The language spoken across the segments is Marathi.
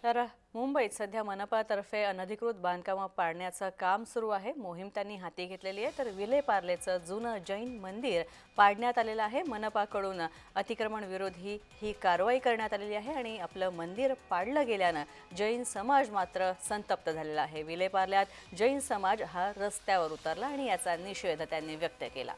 तर मुंबईत सध्या मनपातर्फे अनधिकृत बांधकामं पाडण्याचं काम सुरू आहे। मोहीम त्यांनी हाती घेतलेली आहे। तर विलेपार्लेचं जुनं जैन मंदिर पाडण्यात आलेलं आहे। मनपाकडून अतिक्रमण विरोधी ही कारवाई करण्यात आलेली आहे आणि आपलं मंदिर पाडलं गेल्यानं जैन समाज मात्र संतप्त झालेला आहे। विलेपार्ल्यात जैन समाज हा रस्त्यावर उतरला आणि याचा निषेध त्यांनी व्यक्त केला।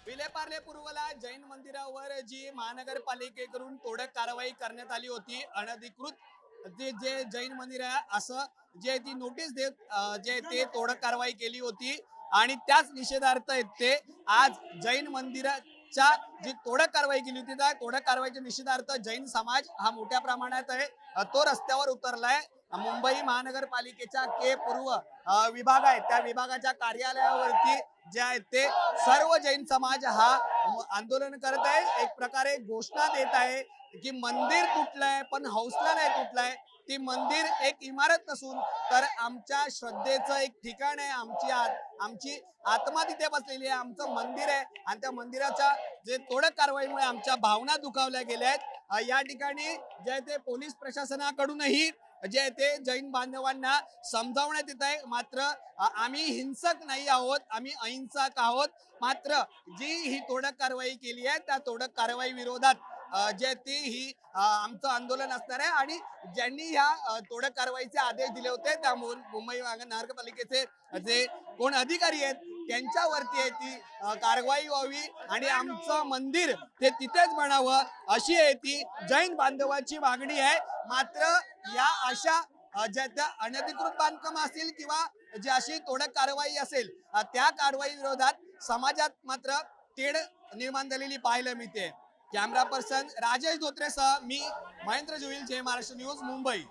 विलेपार्ले पूर्वला जैन मंदिरावर जी महानगरपालिकेकडून तोडक कारवाई करण्यात आली होती, अनधिकृत जे जैन मंदिर आहे असं जे ती नोटीस देत जे ते तोडक कारवाई केली होती आणि त्याच निषेधार्थ ते आज जैन मंदिराच्या जी तोडक कारवाई केली होती त्या तोडक कारवाईच्या निषेधार्थ जैन समाज हा मोठ्या प्रमाणात आहे तो रस्त्यावर उतरलाय। मुंबई महानगरपालिकेच्या के पूर्व विभाग आहे त्या विभागाच्या कार्यालयावरती जे आहे ते सर्व जैन समाज हा आंदोलन करत आहे। एक प्रकारे घोषणा देत आहे की मंदिर तुटलंय पण हौसला नाही तुटलाय। ती मंदिर एक इमारत नसून तर आमच्या श्रद्धेचं एक ठिकाण आहे। आमची आत्मा तिथे बसलेली आहे, आमचं मंदिर आहे आणि त्या मंदिराच्या जे तोडक कारवाईमुळे आमच्या भावना दुखावल्या गेल्या आहेत। या ठिकाणी जे ते पोलीस प्रशासनाकडूनही जे ते जैन बांधवांना समजावण्यात येत आहे। मात्र आम्ही हिंसक नाही आहोत, आम्ही अहिंसक आहोत। मात्र जी ही तोडक कारवाई केली आहे त्या तोडक कारवाई विरोधात जे ती ही आमचं आंदोलन असणार आहे आणि ज्यांनी ह्या तोडक कारवाईचे आदेश दिले होते त्या मुंबई महानगरपालिकेचे जे कोण अधिकारी आहेत त्यांच्यावरती आहे ती कारवाई व्हावी आणि आमचं मंदिर ते तिथेच बनावं अशी आहे ती जैन बांधवांची मागणी आहे। मात्र या अशा ज्या त्या अनधिकृत बांधकाम असतील किंवा जी अशी तोडक कारवाई असेल त्या कारवाई विरोधात समाजात मात्र तेढ निर्माण झालेली पाहायला मिळते। कॅमेरा पर्सन राजेश धोत्रेसह मी महेंद्र जुईल, जय महाराष्ट्र न्यूज, मुंबई।